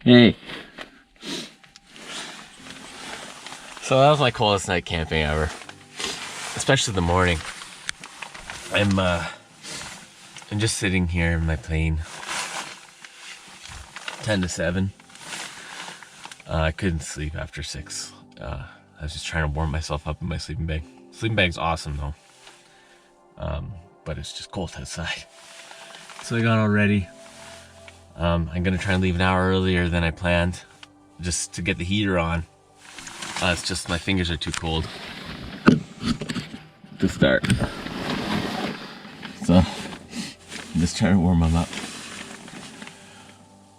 Hey. So that was my coldest night camping ever. Especially the morning. I'm just sitting here in my plane. 10 to 7. I couldn't sleep after 6. I was just trying to warm myself up in my sleeping bag. Sleeping bag's awesome though. But it's just cold outside. So I got all ready. I'm gonna try and leave an hour earlier than I planned, just to get the heater on. It's just my fingers are too cold to start. So I'm just trying to warm them up.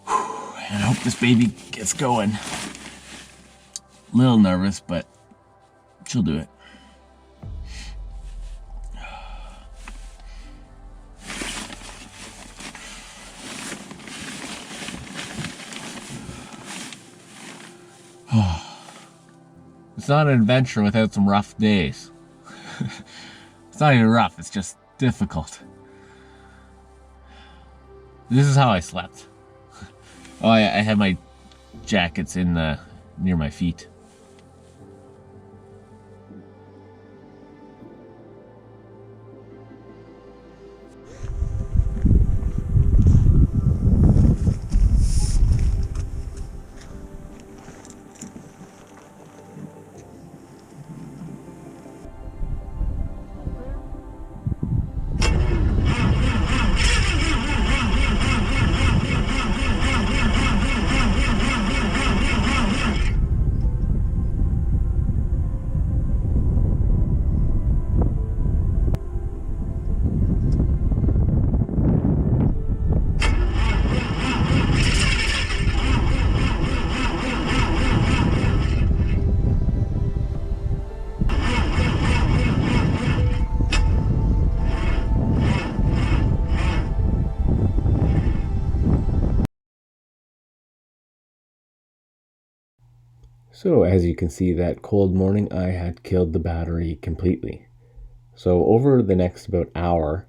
And I hope this baby gets going. A little nervous, but she'll do it. It's not an adventure without some rough days. It's not even rough, it's just difficult. This is how I slept. Oh, I had my jackets in near my feet. So as you can see, that cold morning I had killed the battery completely. So over the next about hour,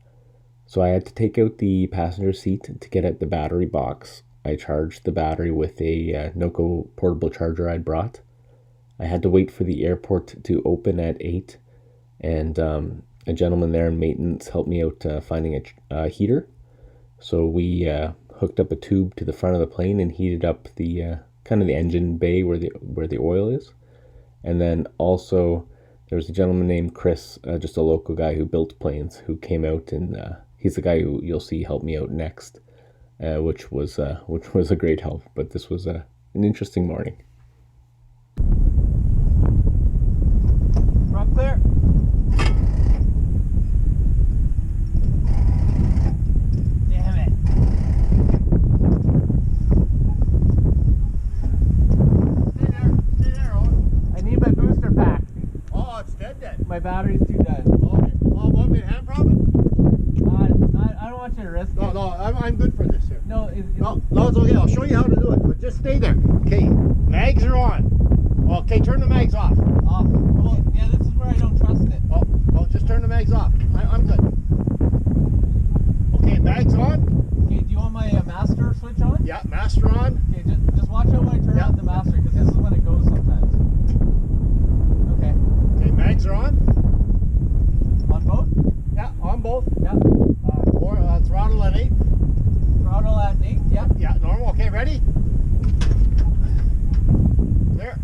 so I had to take out the passenger seat to get at the battery box. I charged the battery with a Noco portable charger I'd brought. I had to wait for the airport to open at 8, and a gentleman there in maintenance helped me out finding a heater. So we hooked up a tube to the front of the plane and heated up the kind of the engine bay where the oil is. And then also there was a gentleman named Chris, just a local guy who built planes, who came out, and he's the guy who you'll see help me out next, which was a great help. But this was an interesting morning. Front clear. Damn it. Stay there, Owen. I need my booster pack. Oh, it's dead then. My battery's too dead. Okay. Oh, want me to hand prop it? I don't want you to risk No, it. no, I'm good for this here. No, No, it's okay. I'll show you how to do it, but just stay there. Okay, mags are on. Okay, turn the mags off. off. Well, yeah, this is where I don't trust it. Oh, just turn the mags off. I'm good. Okay, mags on. Okay, do you want my master switch on? Yeah, master on. Okay, just watch out when I turn Yeah. on the master, because this is when it goes sometimes. Okay. Okay, mags are on. On both? Yeah, on both. Yeah. Throttle at 8. Throttle at 8? Yeah. Yeah, normal. Okay, ready? There.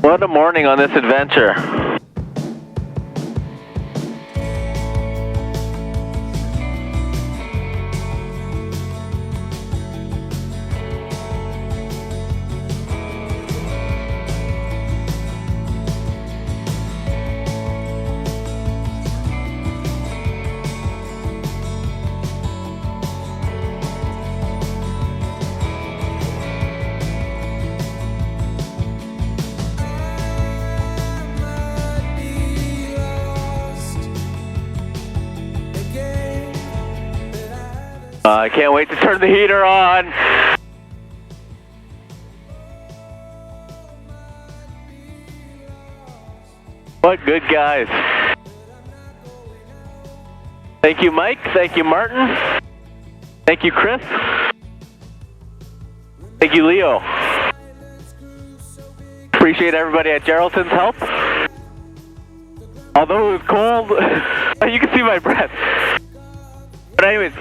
What a morning on this adventure. I can't wait to turn the heater on. What good guys. Thank you, Mike. Thank you, Martin. Thank you, Chris. Thank you, Leo. Appreciate everybody at Geraldton's help. Although it was cold, you can see my breath. But anyways,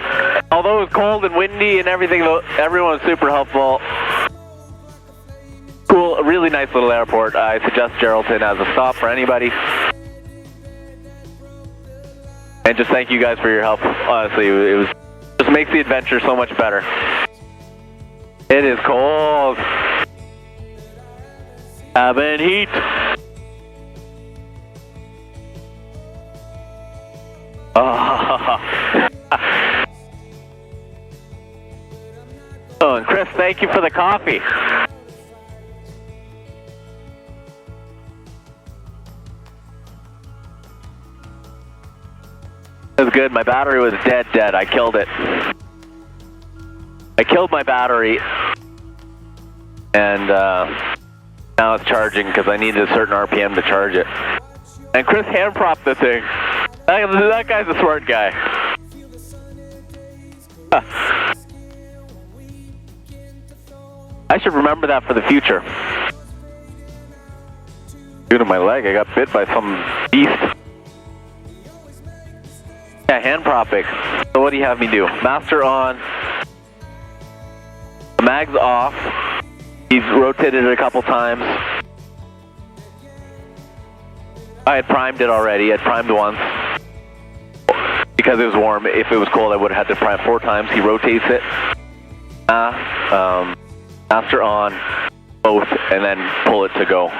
although it was cold and windy and everything, everyone was super helpful. Cool, a really nice little airport. I suggest Geraldton as a stop for anybody. And just thank you guys for your help. Honestly, it was just makes the adventure so much better. It is cold. Cabin heat. Oh. Oh, and Chris, thank you for the coffee. It was good. My battery was dead. I killed it. I killed my battery. And now it's charging because I needed a certain RPM to charge it. And Chris hand-propped the thing. That guy's a smart guy. I should remember that for the future. Due to my leg, I got bit by some beast. Yeah, hand propping. So what do you have me do? Master on. The mag's off. He's rotated it a couple times. I had primed it already. I had primed once. Because it was warm. If it was cold, I would have had to prime 4 times. He rotates it. Master on. Both. And then pull it to go.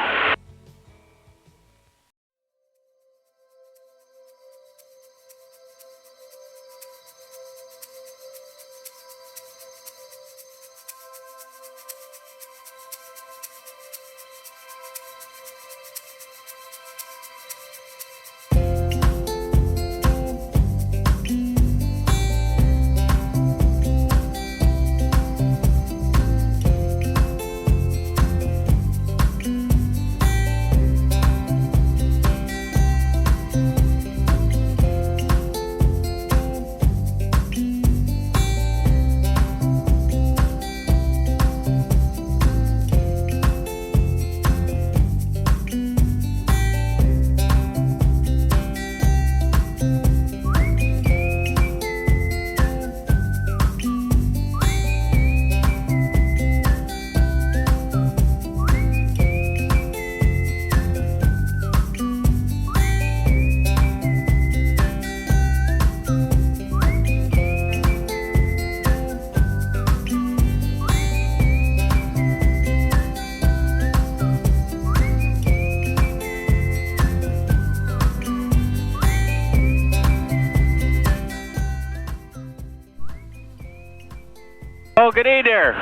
Oh, good day there.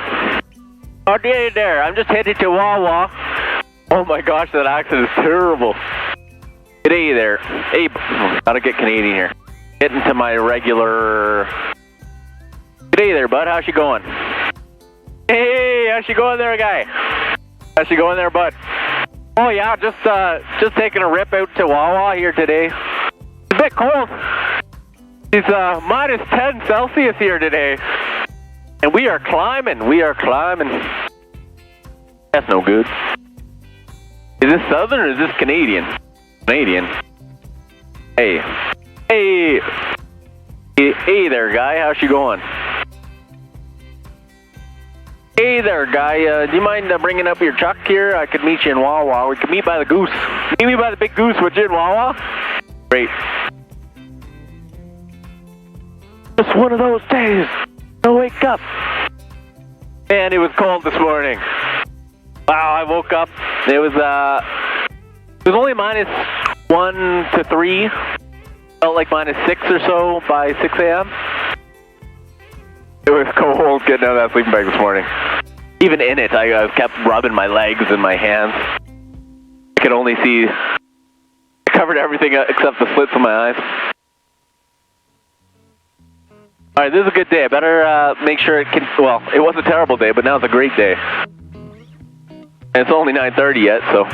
Oh, good day there. I'm just headed to Wawa. Oh my gosh, that accent is terrible. Good day there. Hey, gotta get Canadian here. Getting to my regular... Good day there, bud. How's she going? Hey, how's she going there, guy? How's she going there, bud? Oh yeah, just taking a rip out to Wawa here today. It's a bit cold. It's minus 10 Celsius here today. And we are climbing. That's no good. Is this Southern or is this Canadian? Canadian. Hey. Hey. Hey there, guy. How's she going? Hey there, guy. Do you mind bringing up your truck here? I could meet you in Wawa. We could meet by the Goose. Meet me by the big Goose, would you, in Wawa? Great. Just one of those days. I'll wake up. Man, it was cold this morning. Wow, I woke up. It was only minus 1 to 3. Felt like minus 6 or so by 6 a.m. It was cold getting out of that sleeping bag this morning. Even in it, I kept rubbing my legs and my hands. I could only see... I covered everything except the slits in my eyes. All right, this is a good day. I better make sure it can. Well, it was a terrible day, but now it's a great day. And it's only 9:30 yet, so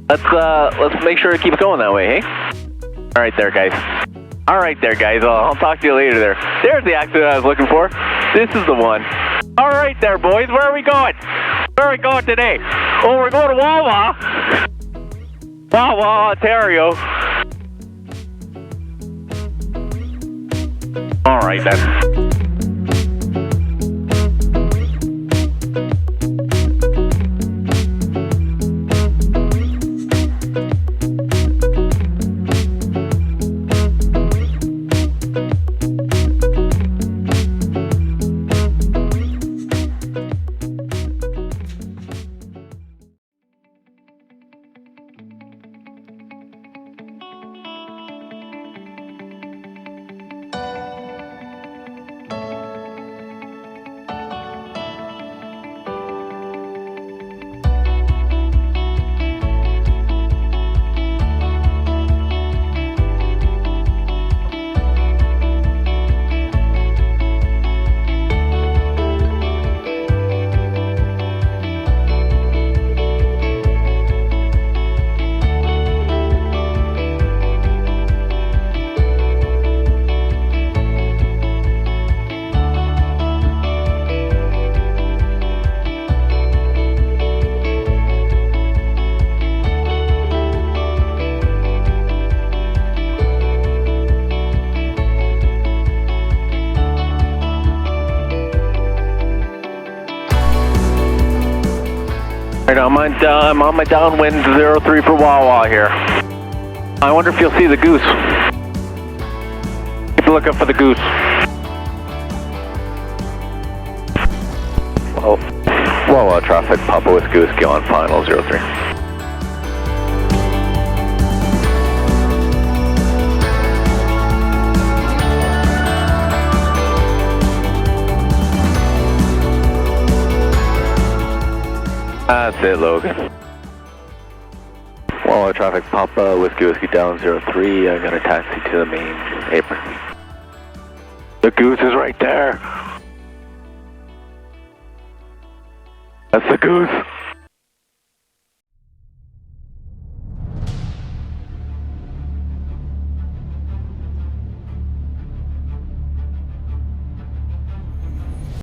let's make sure it keeps going that way, hey? All right, there, guys. All right, there, guys. I'll talk to you later. There's the accident I was looking for. This is the one. All right, there, boys. Where are we going? Where are we going today? Oh, we're going to Wawa. Wawa Ontario. All right, then. Right, I'm on my downwind 03 for Wawa here. I wonder if you'll see the goose. Keep a lookout for the goose. Oh, Wawa traffic, Papa with Goose, go on final 03. That's it, Logan. Wawa traffic, Papa with Goose, down 03. I got a taxi to the main apron. The goose is right there. That's the goose.